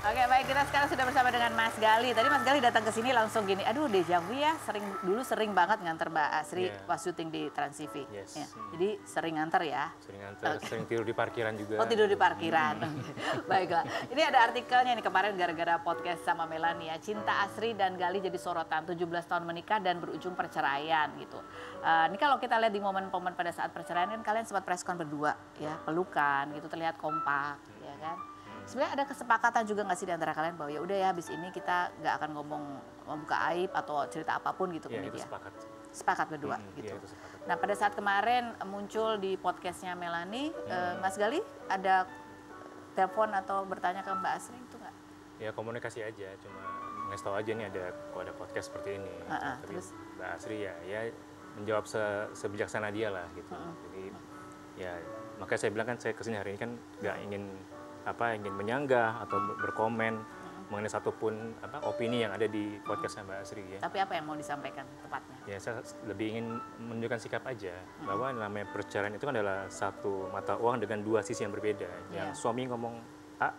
Oke, baik, kita sekarang sudah bersama dengan Mas Gali. Tadi Mas Gali datang ke sini langsung gini, aduh deja vu ya, dulu sering banget nganter Mbak Asri pas syuting di Trans TV. Yes. Ya. Jadi sering nganter ya? Sering nganter, sering tidur di parkiran juga. Oh, tidur di parkiran. Baiklah, ini ada artikelnya nih kemarin gara-gara podcast sama Melania. Cinta Asri dan Gali jadi sorotan, 17 tahun menikah dan berujung perceraian gitu. Ini kalau kita lihat di momen-momen pada saat perceraian kan kalian sempat preskon berdua ya, pelukan gitu, terlihat kompak ya kan. Sebenarnya ada kesepakatan juga nggak sih di antara kalian bahwa ya udah ya habis ini kita nggak akan ngomong membuka aib atau cerita apapun gitu ke media. Sepakat. Sepakat berdua gitu. Ya, itu sepakat. Nah pada saat kemarin muncul di podcastnya Melanie, Mas Gali ada telepon atau bertanya ke Mbak Asri itu nggak? Ya komunikasi aja, cuma ngasih tahu aja nih ada podcast seperti ini. Tapi terus? Mbak Asri ya menjawab sebijaksana dia lah gitu. Jadi ya makanya saya bilang kan saya kesini hari ini kan nggak ingin menyanggah atau berkomen mengenai satupun opini yang ada di podcastnya Mbak Asri ya. Tapi apa yang mau disampaikan tepatnya? Ya saya lebih ingin menunjukkan sikap aja bahwa namanya perceraian itu kan adalah satu mata uang dengan dua sisi yang berbeda. Yang suami ngomong A,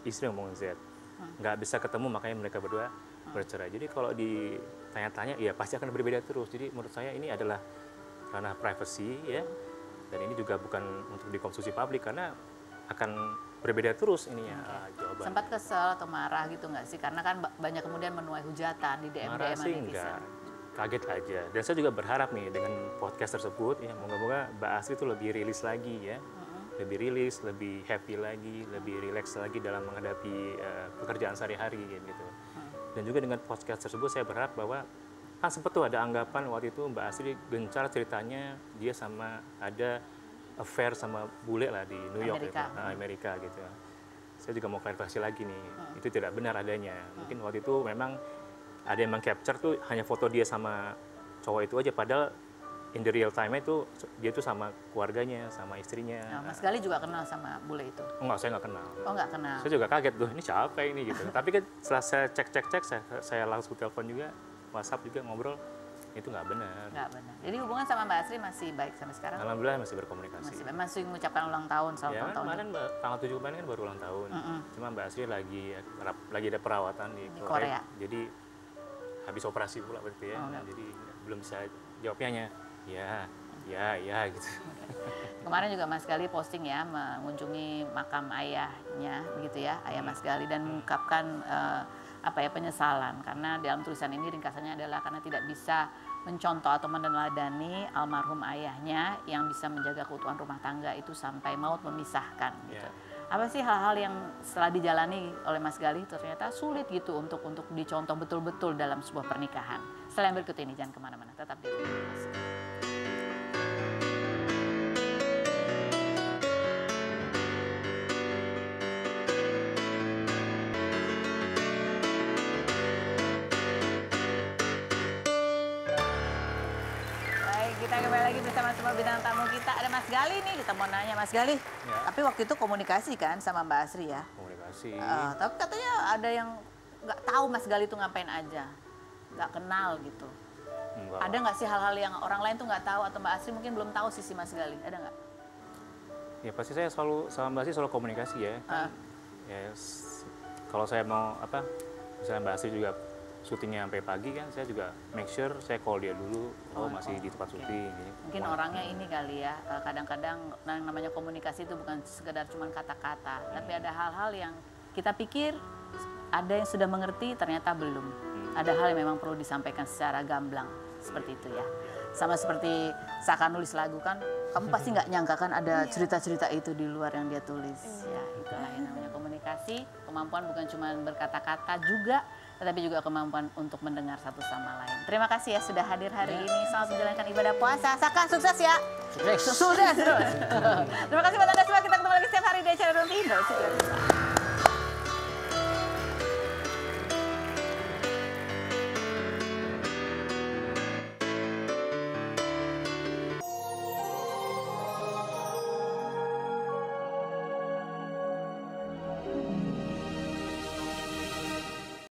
istri ngomong Z. Nggak bisa ketemu makanya mereka berdua bercerai. Jadi kalau ditanya-tanya ya pasti akan berbeda terus. Jadi menurut saya ini adalah ranah privacy ya. Dan ini juga bukan untuk dikonsumsi publik karena akan berbeda terus ininya jawabannya. Sempat kesel atau marah gitu nggak sih? Karena kan banyak kemudian menuai hujatan di DM marah sih netizen. Enggak, kaget aja. Dan saya juga berharap nih dengan podcast tersebut ya moga-moga Mbak Asri itu lebih rilis lagi ya. Lebih rilis, lebih happy lagi, lebih rileks lagi dalam menghadapi pekerjaan sehari-hari gitu. Dan juga dengan podcast tersebut saya berharap bahwa kan sempat tuh ada anggapan waktu itu Mbak Asri gencar ceritanya dia sama ada affair sama bule lah di New York Amerika gitu. Saya juga mau klarifikasi lagi nih, itu tidak benar adanya. Mungkin waktu itu memang ada yang meng-capture tuh hanya foto dia sama cowok itu aja, padahal in the real time itu dia tuh sama keluarganya, sama istrinya. Nah, Mas Gali juga kenal sama bule itu? Enggak, saya nggak kenal. Oh, nggak kenal. Saya juga kaget tuh, ini siapa ini gitu. Tapi kan setelah saya cek, saya langsung telepon juga, WhatsApp juga ngobrol. Itu nggak benar. Nggak benar. Jadi hubungan sama Mbak Asri masih baik sampai sekarang? Alhamdulillah masih berkomunikasi. Masih mengucapkan ulang tahun, selamat ulang tahun. Kemarin tanggal 7 kemarin kan baru ulang tahun. Cuma Mbak Asri lagi ada perawatan di Korea. Jadi habis operasi pula berarti ya. Jadi belum bisa jawabnya. Ya gitu. Kemarin juga Mas Gali posting ya mengunjungi makam ayahnya begitu ya, ayah Mas Gali dan mengungkapkan penyesalan karena dalam tulisan ini ringkasannya adalah karena tidak bisa mencontoh atau meneladani almarhum ayahnya yang bisa menjaga keutuhan rumah tangga itu sampai maut memisahkan gitu. Apa sih hal-hal yang setelah dijalani oleh Mas Gali ternyata sulit gitu untuk dicontoh betul-betul dalam sebuah pernikahan. Setelah yang berikut ini jangan kemana-mana, tetap di Rumah. Kita kembali lagi bersama semua bintang tamu kita. Ada Mas Gali nih, kita mau nanya Mas Gali. Ya. Tapi waktu itu komunikasi kan sama Mbak Asri ya? Komunikasi. Tapi katanya ada yang nggak tahu Mas Gali itu ngapain aja, nggak kenal gitu. Enggak. Ada nggak sih hal-hal yang orang lain tuh nggak tahu atau Mbak Asri mungkin belum tahu sisi Mas Gali? Ada nggak? Ya pasti saya selalu sama Mbak Asri selalu komunikasi ya. Ya kalau saya mau misalnya Mbak Asri juga syutingnya sampai pagi kan, saya juga make sure saya call dia dulu, masih di tempat syuting. Mungkin orangnya ini kali ya, kadang-kadang namanya komunikasi itu bukan sekedar cuma kata-kata, tapi ada hal-hal yang kita pikir ada yang sudah mengerti, ternyata belum. Ada hal yang memang perlu disampaikan secara gamblang, seperti itu ya. Sama seperti Saka nulis lagu kan, kamu pasti nggak nyangka kan ada cerita-cerita itu di luar yang dia tulis. Ya itulah yang namanya komunikasi, kemampuan bukan cuma berkata-kata juga, tetapi juga kemampuan untuk mendengar satu sama lain. Terima kasih ya sudah hadir hari ini. Selamat menjalankan ibadah puasa. Saka, sukses ya. Sukses. Terima kasih buat Anda semua. Kita ketemu lagi setiap hari di acara Rumah Indo.